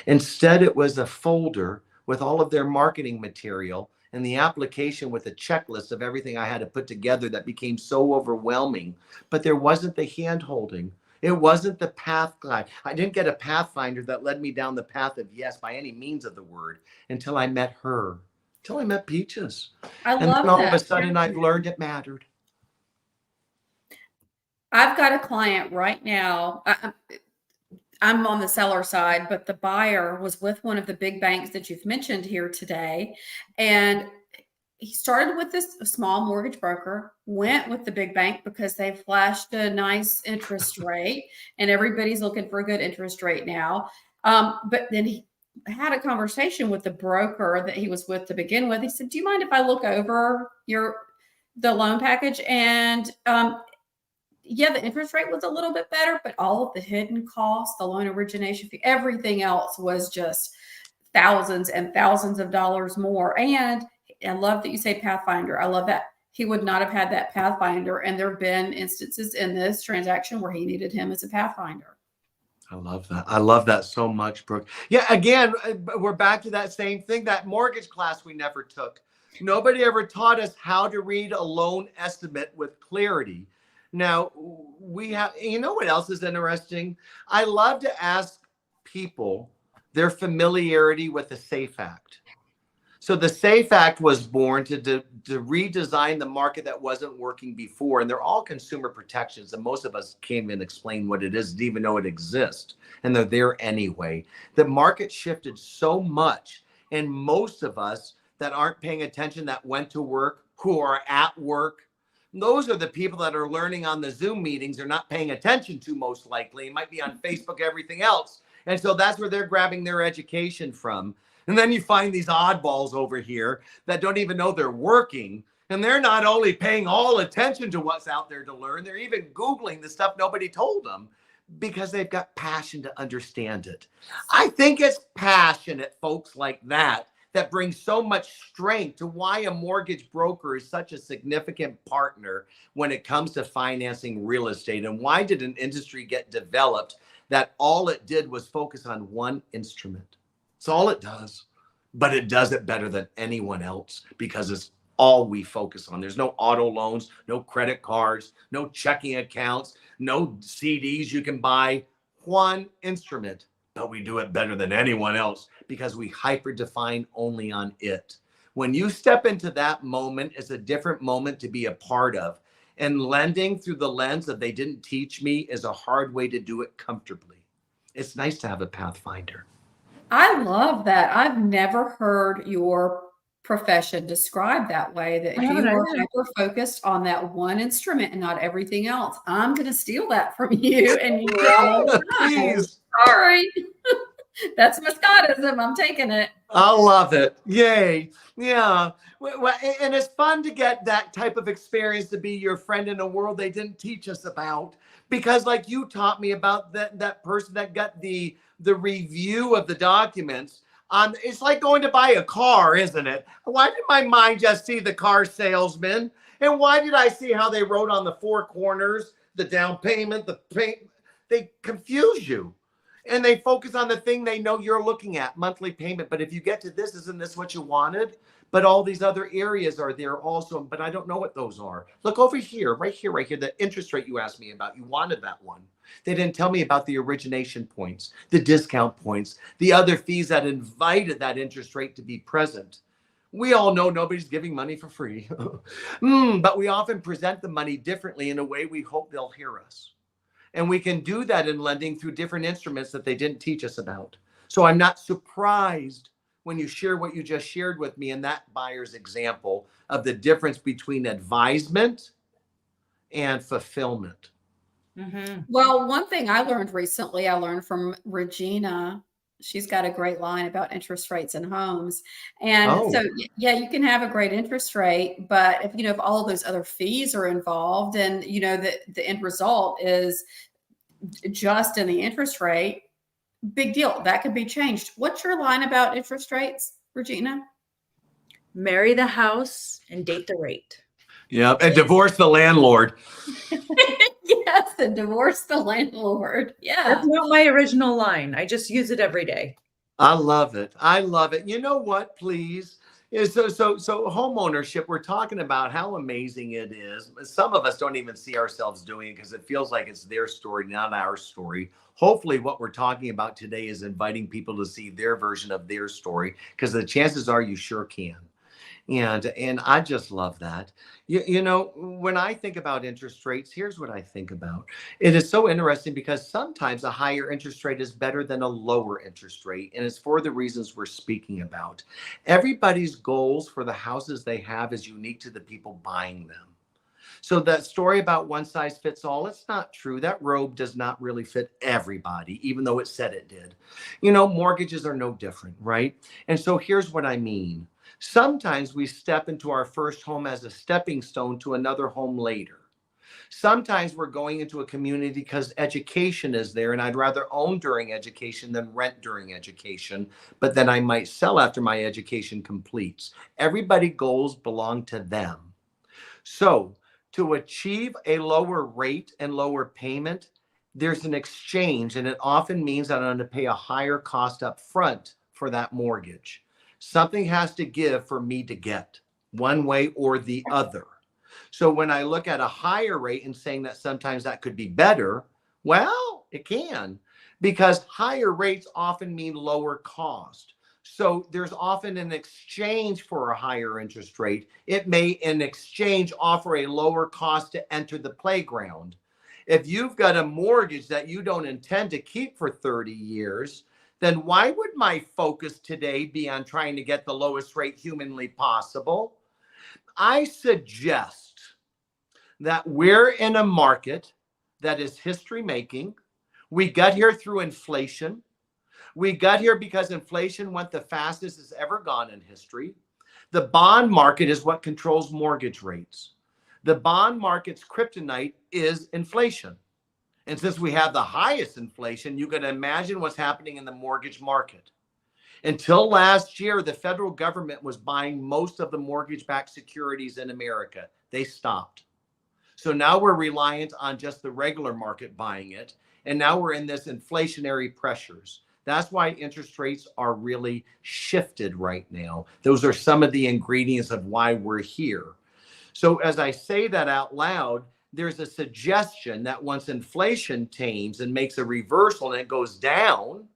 Instead, it was a folder with all of their marketing material and the application with a checklist of everything I had to put together that became so overwhelming. But there wasn't the hand-holding. It wasn't the path guide. I didn't get a pathfinder that led me down the path of yes by any means of the word until I met her, until I met Peaches. And then all of a sudden I've learned it mattered. I've got a client right now. I'm on the seller side, but the buyer was with one of the big banks that you've mentioned here today. And he started with this small mortgage broker, went with the big bank because they flashed a nice interest rate and everybody's looking for a good interest rate now. But then he had a conversation with the broker that he was with to begin with. He said, do you mind if I look over the loan package? And yeah, the interest rate was a little bit better, but all of the hidden costs, the loan origination fee, everything else was just thousands and thousands of dollars more. And I love that you say Pathfinder. I love that. He would not have had that Pathfinder. And there have been instances in this transaction where he needed him as a Pathfinder. I love that. I love that so much, Brooke. Yeah, again, we're back to that same thing, that mortgage class we never took. Nobody ever taught us how to read a loan estimate with clarity. Now, we have, you know what else is interesting? I love to ask people Their familiarity with the SAFE Act. So the SAFE Act was born to redesign the market that wasn't working before. And they're all consumer protections. And most of us can't even explain what it is, didn't even know it exists. And they're there anyway. The market shifted so much. And most of us that aren't paying attention, that went to work, who are at work, those are the people that are learning on the Zoom meetings. They're not paying attention to, most likely. It might be on Facebook, everything else. And so that's where they're grabbing their education from. And then you find these oddballs over here that don't even know they're working. And they're not only paying all attention to what's out there to learn, they're even Googling the stuff nobody told them because they've got passion to understand it. I think it's passionate folks like that that brings so much strength to why a mortgage broker is such a significant partner when it comes to financing real estate. And why did an industry get developed that all it did was focus on one instrument? It's all it does, but it does it better than anyone else because it's all we focus on. There's no auto loans, no credit cards, no checking accounts, no CDs you can buy. One instrument, but we do it better than anyone else because we hyper define only on it. When you step into that moment, it's a different moment to be a part of. And lending through the lens of they didn't teach me is a hard way to do it comfortably. It's nice to have a pathfinder. I love that. I've never heard your profession described that way, that you are hyper focused on that one instrument and not everything else. I'm going to steal that from you. And you Please. Sorry. That's my Scottism. I'm taking it. I love it. Yay. Yeah. Well, and it's fun to get that type of experience to be your friend in a world they didn't teach us about. Because like you taught me about that person that got the review of the documents. It's like going to buy a car, isn't it? Why did my mind just see the car salesman? And why did I see how they wrote on the four corners, the down payment, the pay? They confuse you. And they focus on the thing they know you're looking at, monthly payment. But if you get to this, isn't this what you wanted? But all these other areas are there also, but I don't know what those are. Look over here, right here, the interest rate you asked me about. You wanted that one. They didn't tell me about the origination points, the discount points, the other fees that invited that interest rate to be present. We all know nobody's giving money for free, but we often present the money differently in a way we hope they'll hear us. And we can do that in lending through different instruments that they didn't teach us about. So I'm not surprised when you share what you just shared with me in that buyer's example of the difference between advisement and fulfillment. Mm-hmm. Well, one thing I learned recently, I learned from Regina. She's got a great line about interest rates and homes. And so, yeah, you can have a great interest rate, but if all of those other fees are involved and, the end result is just in the interest rate, big deal. That could be changed. What's your line about interest rates, Regina? Marry the house and date the rate. Yeah, and divorce the landlord. Yes, and divorce the landlord. Yeah. That's not my original line. I just use it every day. I love it. I love it. You know what, please? So home ownership, we're talking about how amazing it is. Some of us don't even see ourselves doing it because it feels like it's their story, not our story. Hopefully what we're talking about today is inviting people to see their version of their story, because the chances are you sure can. And I just love that. When I think about interest rates, here's what I think about. It is so interesting because sometimes a higher interest rate is better than a lower interest rate. And it's for the reasons we're speaking about. Everybody's goals for the houses they have is unique to the people buying them. So that story about one size fits all, it's not true. That robe does not really fit everybody, even though it said it did. Mortgages are no different, right? And so here's what I mean. Sometimes we step into our first home as a stepping stone to another home later. Sometimes we're going into a community because education is there, and I'd rather own during education than rent during education, but then I might sell after my education completes. Everybody's goals belong to them. So to achieve a lower rate and lower payment, there's an exchange, and it often means that I'm going to pay a higher cost up front for that mortgage. Something has to give for me to get, one way or the other. So when I look at a higher rate and saying that sometimes that could be better, well, It can, because higher rates often mean lower cost. So there's often an exchange for a higher interest rate. It may, in exchange, offer a lower cost to enter the playground. If you've got a mortgage that you don't intend to keep for 30 years, then why would my focus today be on trying to get the lowest rate humanly possible? I suggest that we're in a market that is history making. We got here through inflation. We got here because inflation went the fastest it's ever gone in history. The bond market is what controls mortgage rates. The bond market's kryptonite is inflation. And since we have the highest inflation, you can imagine what's happening in the mortgage market. Until last year, the federal government was buying most of the mortgage-backed securities in America. They stopped. So now we're reliant on just the regular market buying it. And now we're in this inflationary pressures. That's why interest rates are really shifted right now. Those are some of the ingredients of why we're here. So as I say that out loud, there's a suggestion that once inflation tames and makes a reversal and it goes down,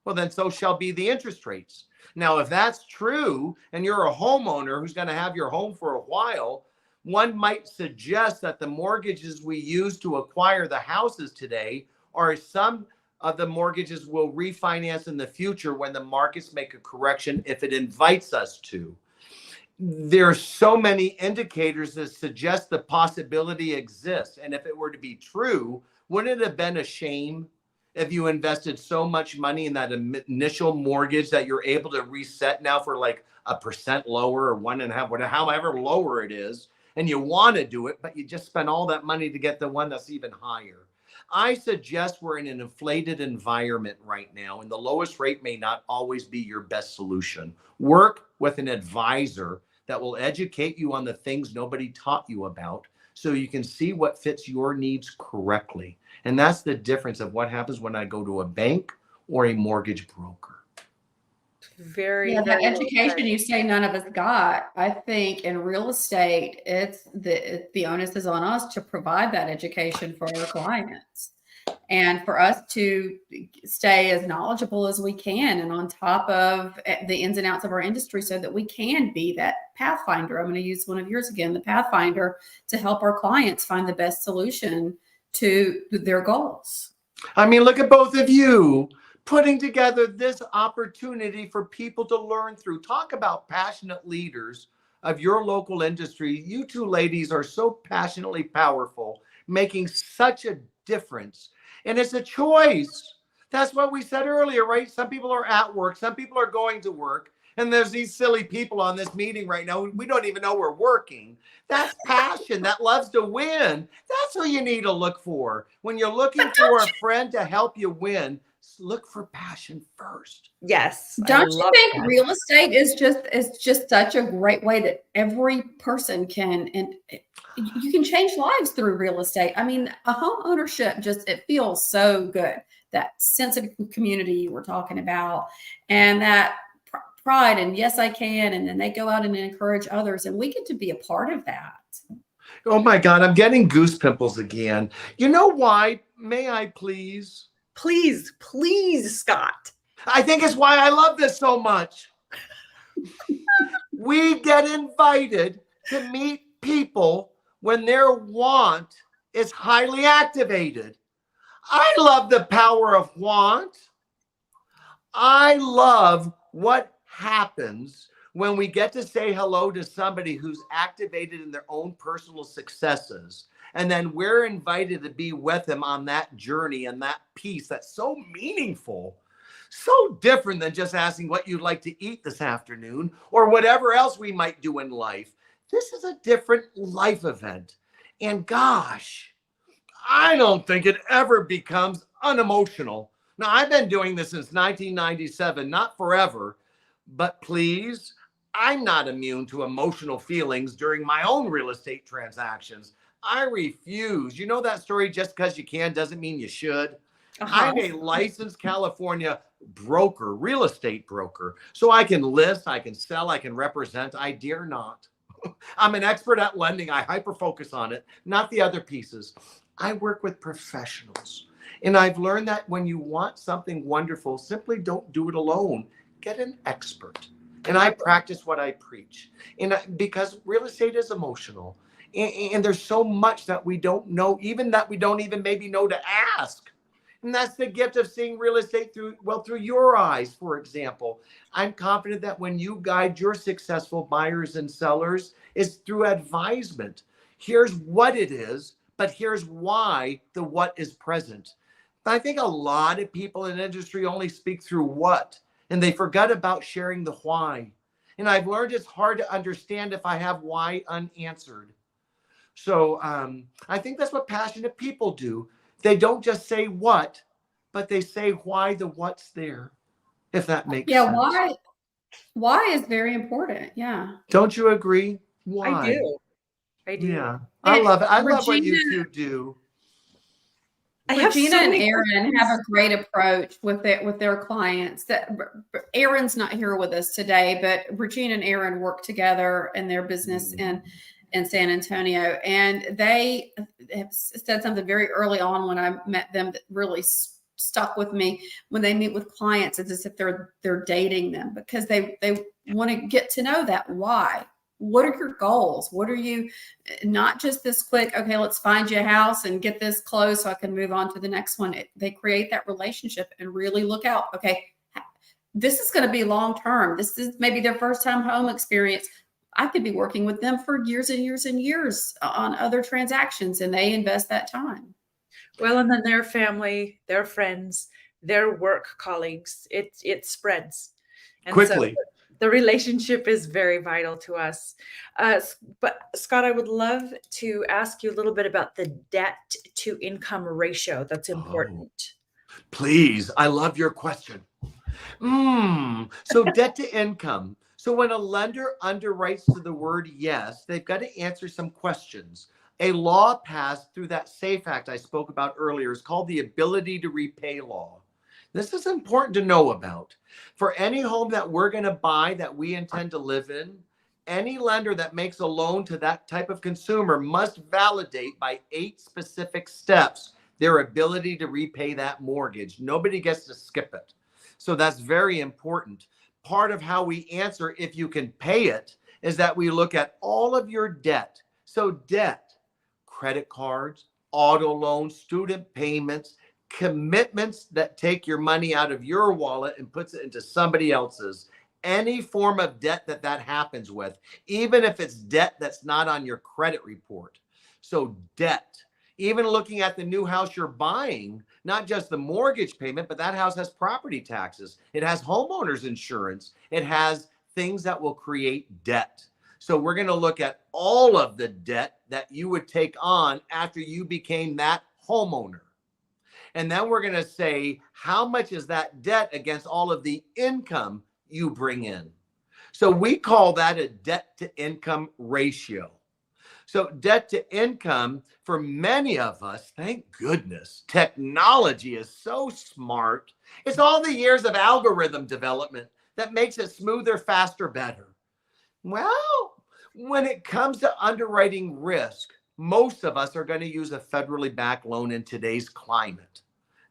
well, then so shall be the interest rates. Now, if that's true, and you're a homeowner who's going to have your home for a while, one might suggest that the mortgages we use to acquire the houses today are some of the mortgages we'll refinance in the future when the markets make a correction if it invites us to. There are so many indicators that suggest the possibility exists. And if it were to be true, wouldn't it have been a shame if you invested so much money in that initial mortgage that you're able to reset now for like 1% lower or 1.5%, whatever, however lower it is, and you want to do it, but you just spent all that money to get the one that's even higher? I suggest we're in an inflated environment right now, and the lowest rate may not always be your best solution. Work with an advisor that will educate you on the things nobody taught you about so you can see what fits your needs correctly. And that's the difference of what happens when I go to a bank or a mortgage broker. Very, Yeah, very the well education said. you say none of us got. I think in real estate, it's the onus is on us to provide that education for our clients, and for us to stay as knowledgeable as we can and on top of the ins and outs of our industry so that we can be that pathfinder. I'm going to use one of yours again, the pathfinder, to help our clients find the best solution to their goals. I mean, look at both of you putting together this opportunity for people to learn through. Talk about passionate leaders of your local industry. You two ladies are so passionately powerful, making such a difference. And it's a choice. That's what we said earlier, right? Some people are at work, some people are going to work. And there's these silly people on this meeting right now. We don't even know we're working. That's passion that loves to win. That's who you need to look for. When you're looking for a friend to help you win, look for passion first. Yes. Don't you think real estate is just such a great way that every person can, and you can change lives through real estate? I mean, a home ownership it feels so good. That sense of community you were talking about, and that pride, and yes, I can. And then they go out and encourage others, and we get to be a part of that. Oh my God, I'm getting goose pimples again. You know why? May I please? Please, please, Scott. I think it's why I love this so much. We get invited to meet people when their want is highly activated. I love the power of want. I love what happens when we get to say hello to somebody who's activated in their own personal successes. And then we're invited to be with them on that journey and that piece that's so meaningful, so different than just asking what you'd like to eat this afternoon or whatever else we might do in life. This is a different life event. And gosh, I don't think it ever becomes unemotional. Now, I've been doing this since 1997, not forever, but please, I'm not immune to emotional feelings during my own real estate transactions. I refuse. You know that story, just because you can doesn't mean you should. I'm a licensed California broker, real estate broker. So I can list, I can sell, I can represent. I dare not. I'm an expert at lending. I hyper focus on it, not the other pieces. I work with professionals. And I've learned that when you want something wonderful, simply don't do it alone. Get an expert. And I practice what I preach. Because real estate is emotional. And there's so much that we don't know, even that we don't even maybe know to ask. And that's the gift of seeing real estate through your eyes, for example. I'm confident that when you guide your successful buyers and sellers, is through advisement. Here's what it is, but here's why the what is present. I think a lot of people in the industry only speak through what, and they forgot about sharing the why. And I've learned it's hard to understand if I have why unanswered. So I think that's what passionate people do. They don't just say what, but they say why the what's there, if that makes Yeah, sense. why is very important. Yeah. Don't you agree? I Why? do. I do. Yeah. I And love it. I love what Regina, you two do. I have Regina so and many Aaron questions. have a great approach with their clients. That Aaron's not here with us today, but Regina and Aaron work together in their business in San Antonio, and they have said something very early on when I met them that really stuck with me. When they meet with clients, it's as if they're dating them, because they want to get to know that why. What are your goals? What are you, not just this quick, okay, let's find you a house and get this closed so I can move on to the next one. They create that relationship and really look out, okay, this is going to be long term. This is maybe their first time home experience. I could be working with them for years and years and years on other transactions, and they invest that time. Well, and then their family, their friends, their work colleagues, it spreads. And so Quickly. the relationship is very vital to us. But Scott, I would love to ask you a little bit about the debt to income ratio that's important. Please. I love your question. So debt to income. So when a lender underwrites to the word yes, they've got to answer some questions. A law passed through that SAFE Act I spoke about earlier is called the Ability to Repay Law. This is important to know about. For any home that we're going to buy that we intend to live in, any lender that makes a loan to that type of consumer must validate by 8 specific steps their ability to repay that mortgage. Nobody gets to skip it. So that's very important. Part of how we answer if you can pay it is that we look at all of your debt. So debt, credit cards, auto loans, student payments, commitments that take your money out of your wallet and puts it into somebody else's. Any form of debt that happens with, even if it's debt that's not on your credit report. So debt, even looking at the new house you're buying, not just the mortgage payment, but that house has property taxes. It has homeowners insurance. It has things that will create debt. So we're going to look at all of the debt that you would take on after you became that homeowner. And then we're going to say, how much is that debt against all of the income you bring in? So we call that a debt to income ratio. So debt to income, for many of us, thank goodness, technology is so smart. It's all the years of algorithm development that makes it smoother, faster, better. Well, when it comes to underwriting risk, most of us are going to use a federally backed loan in today's climate.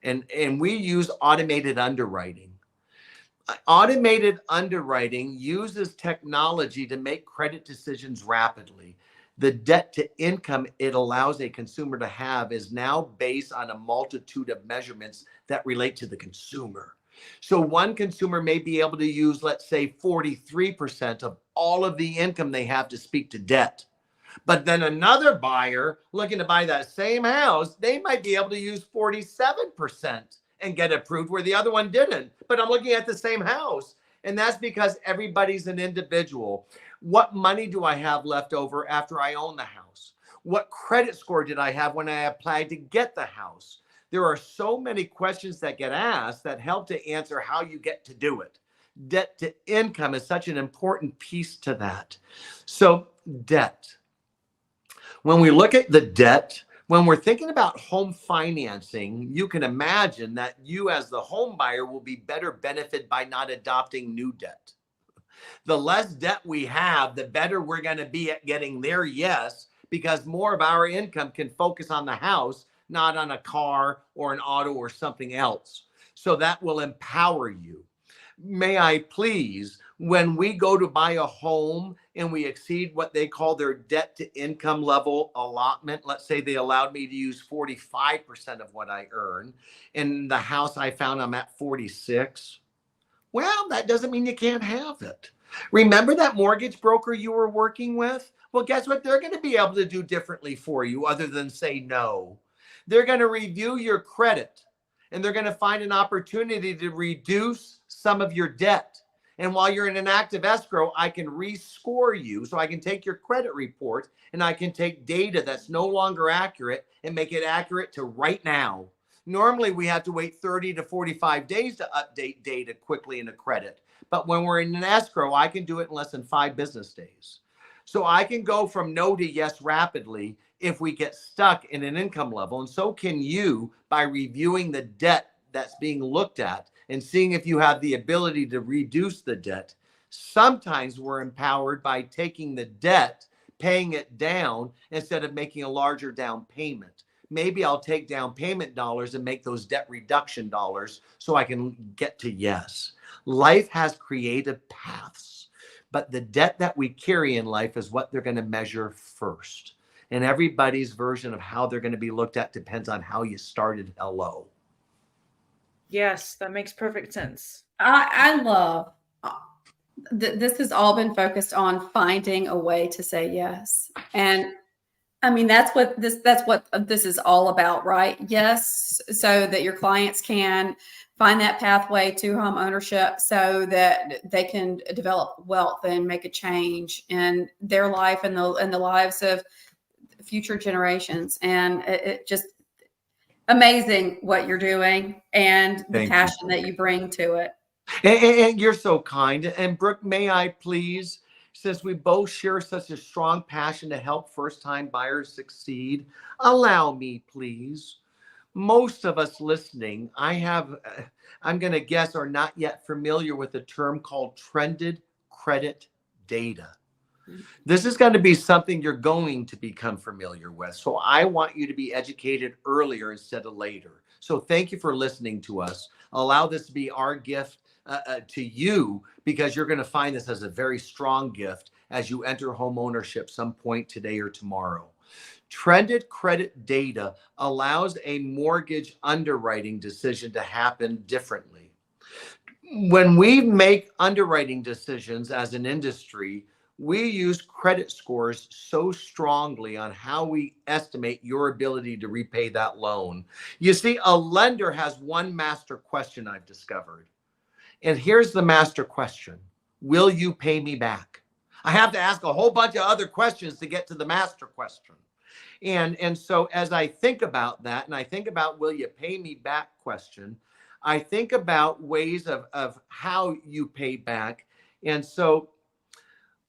And we use automated underwriting. Automated underwriting uses technology to make credit decisions rapidly. The debt to income it allows a consumer to have is now based on a multitude of measurements that relate to the consumer. So one consumer may be able to use, let's say, 43% of all of the income they have to speak to debt. But then another buyer looking to buy that same house, they might be able to use 47% and get approved where the other one didn't. But I'm looking at the same house. And that's because everybody's an individual. What money do I have left over after I own the house? What credit score did I have when I applied to get the house? There are so many questions that get asked that help to answer how you get to do it. Debt to income is such an important piece to that. So debt. When we look at the debt, when we're thinking about home financing, you can imagine that you as the home buyer will be better benefited by not adopting new debt. The less debt we have, the better we're going to be at getting there, yes, because more of our income can focus on the house not on a car or an auto or something else. So that will empower you. May I please, when we go to buy a home and we exceed what they call their debt to income level allotment, let's say they allowed me to use 45% of what I earn. In the house I found I'm at 46. Well, that doesn't mean you can't have it. Remember that mortgage broker you were working with? Well, guess what? They're going to be able to do differently for you other than say no. They're going to review your credit and they're going to find an opportunity to reduce some of your debt. And while you're in an active escrow, I can rescore you. So I can take your credit report and I can take data that's no longer accurate and make it accurate to right now. Normally, we have to wait 30 to 45 days to update data quickly in a credit. But when we're in an escrow, I can do it in less than 5 business days. So I can go from no to yes rapidly if we get stuck in an income level. And so can you by reviewing the debt that's being looked at and seeing if you have the ability to reduce the debt. Sometimes we're empowered by taking the debt, paying it down instead of making a larger down payment. Maybe I'll take down payment dollars and make those debt reduction dollars so I can get to yes. Life has creative paths, but the debt that we carry in life is what they're going to measure first. And everybody's version of how they're going to be looked at depends on how you started hello. Yes, that makes perfect sense. I love this has all been focused on finding a way to say yes. And I mean, that's what this is all about, right? Yes, so that your clients can find that pathway to home ownership so that they can develop wealth and make a change in their life and the lives of future generations. And it just amazing what you're doing and the passion that you bring to it. And you're so kind. And Brooke, may I please, since we both share such a strong passion to help first-time buyers succeed, allow me, please. Most of us listening, I'm going to guess, are not yet familiar with a term called trended credit data. This is going to be something you're going to become familiar with. So I want you to be educated earlier instead of later. So thank you for listening to us. Allow this to be our gift to you, because you're going to find this as a very strong gift as you enter home ownership some point today or tomorrow. Trended credit data allows a mortgage underwriting decision to happen differently. When we make underwriting decisions as an industry, we use credit scores so strongly on how we estimate your ability to repay that loan. You see, a lender has one master question I've discovered. And here's the master question. Will you pay me back? I have to ask a whole bunch of other questions to get to the master question. And so as I think about that, and I think about will you pay me back question, I think about ways of how you pay back. And so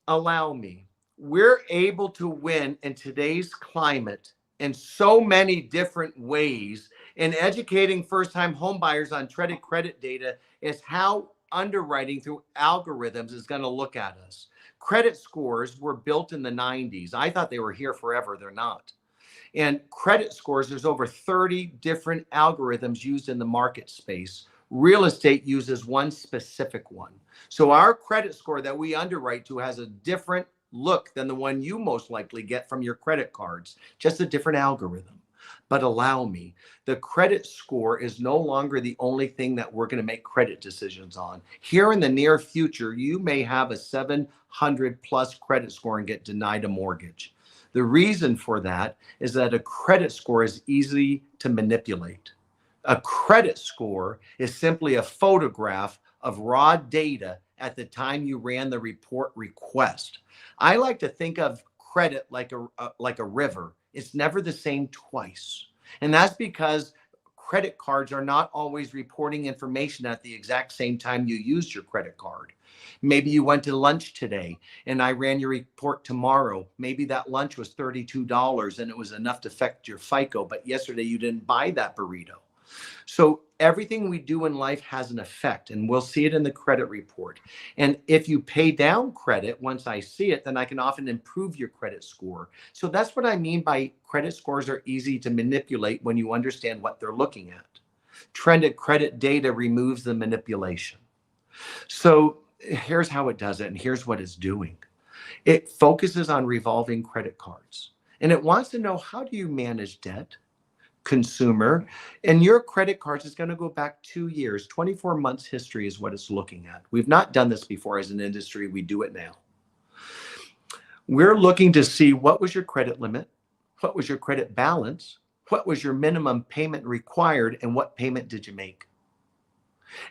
allow me, we're able to win in today's climate in so many different ways. And educating first-time home buyers on trended credit data is how underwriting through algorithms is going to look at us. Credit scores were built in the 90s. I thought they were here forever. They're not. And credit scores, there's over 30 different algorithms used in the market space. Real estate uses one specific one. So our credit score that we underwrite to has a different look than the one you most likely get from your credit cards, just a different algorithm. But allow me, the credit score is no longer the only thing that we're going to make credit decisions on. Here in the near future, you may have a 700 plus credit score and get denied a mortgage. The reason for that is that a credit score is easy to manipulate. A credit score is simply a photograph of raw data at the time you ran the report request. I like to think of credit like a river. It's never the same twice. And that's because credit cards are not always reporting information at the exact same time you used your credit card. Maybe you went to lunch today and I ran your report tomorrow. Maybe that lunch was $32 and it was enough to affect your FICO, but yesterday you didn't buy that burrito. So everything we do in life has an effect, and we'll see it in the credit report. And if you pay down credit, once I see it, then I can often improve your credit score. So that's what I mean by credit scores are easy to manipulate when you understand what they're looking at. Trended credit data removes the manipulation. So here's how it does it, and here's what it's doing. It focuses on revolving credit cards, and it wants to know, how do you manage debt, consumer, and your credit cards is going to go back 2 years. 24 months history is what it's looking at. We've not done this before as an industry. We do it now. We're looking to see, what was your credit limit? What was your credit balance? What was your minimum payment required? And what payment did you make?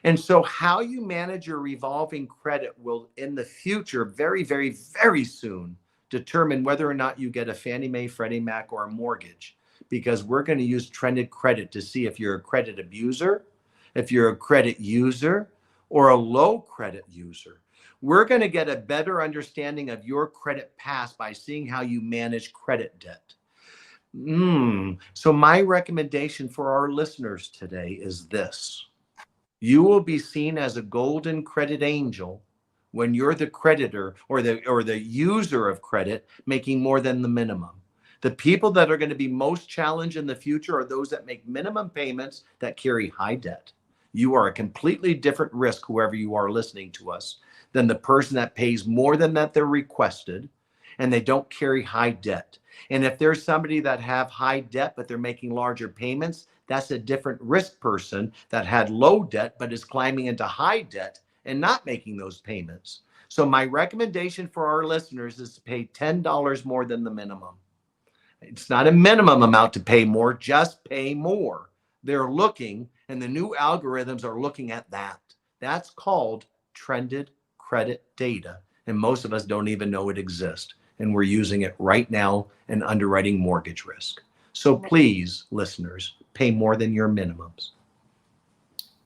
And so how you manage your revolving credit will, in the future, very, very, very soon, determine whether or not you get a Fannie Mae, Freddie Mac, or a mortgage. Because we're going to use trended credit to see if you're a credit abuser, if you're a credit user, or a low credit user. We're going to get a better understanding of your credit past by seeing how you manage credit debt. So my recommendation for our listeners today is this. You will be seen as a golden credit angel when you're the creditor or the user of credit making more than the minimum. The people that are going to be most challenged in the future are those that make minimum payments that carry high debt. You are a completely different risk, whoever you are listening to us, than the person that pays more than that they're requested and they don't carry high debt. And if there's somebody that have high debt but they're making larger payments, that's a different risk person that had low debt but is climbing into high debt and not making those payments. So my recommendation for our listeners is to pay $10 more than the minimum. It's not a minimum amount to pay more, just pay more. They're looking, and the new algorithms are looking at that. That's called trended credit data. And most of us don't even know it exists. And we're using it right now in underwriting mortgage risk. So please, listeners, pay more than your minimums.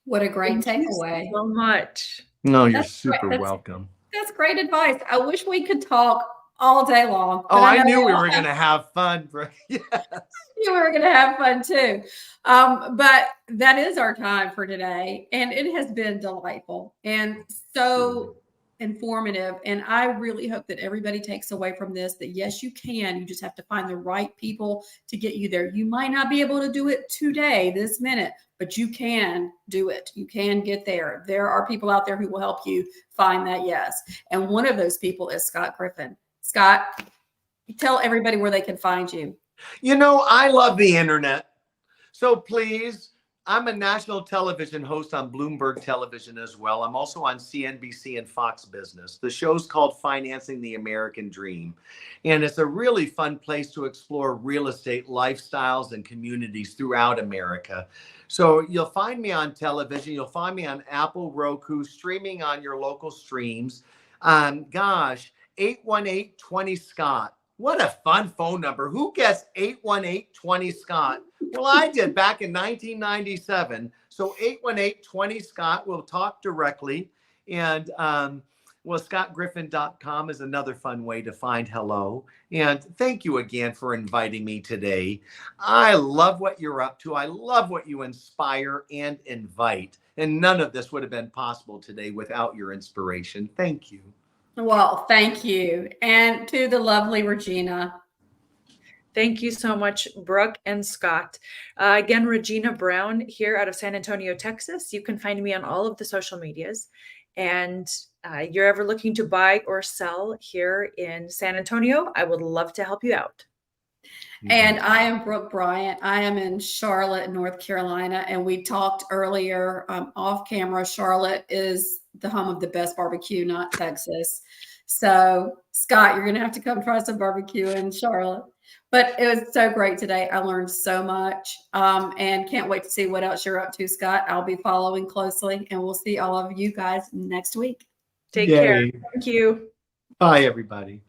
What a great Thank you takeaway. so much. No, you're That's super great. welcome. That's great advice. I wish we could talk all day long. Oh, I know knew we all were going to have fun. Yes. you were going to have fun too. But that is our time for today. And it has been delightful and so informative. And I really hope that everybody takes away from this that yes, you can. You just have to find the right people to get you there. You might not be able to do it today, this minute, but you can do it. You can get there. There are people out there who will help you find that yes. And one of those people is Scott Griffin. Scott, tell everybody where they can find you. You know, I love the internet. So please, I'm a national television host on Bloomberg Television as well. I'm also on CNBC and Fox Business. The show's called Financing the American Dream. And it's a really fun place to explore real estate lifestyles and communities throughout America. So you'll find me on television. You'll find me on Apple, Roku, streaming on your local streams. 818-20-SCOTT. What a fun phone number. Who guessed 818-20-SCOTT? Well, I did back in 1997. So 818-20-SCOTT. We'll talk directly. And scottgriffin.com is another fun way to find hello. And thank you again for inviting me today. I love what you're up to. I love what you inspire and invite. And none of this would have been possible today without your inspiration. Thank you. Well, thank you. And to the lovely Regina. Thank you so much, Brooke and Scott. Again, Regina Brown here out of San Antonio, Texas. You can find me on all of the social medias. And you're ever looking to buy or sell here in San Antonio, I would love to help you out. And I am Brooke Bryant. I am in Charlotte, North Carolina. And we talked earlier off camera. Charlotte is the home of the best barbecue, not Texas. So, Scott, you're going to have to come try some barbecue in Charlotte. But it was so great today. I learned so much and can't wait to see what else you're up to, Scott. I'll be following closely, and we'll see all of you guys next week. Take care. Thank you. Bye, everybody.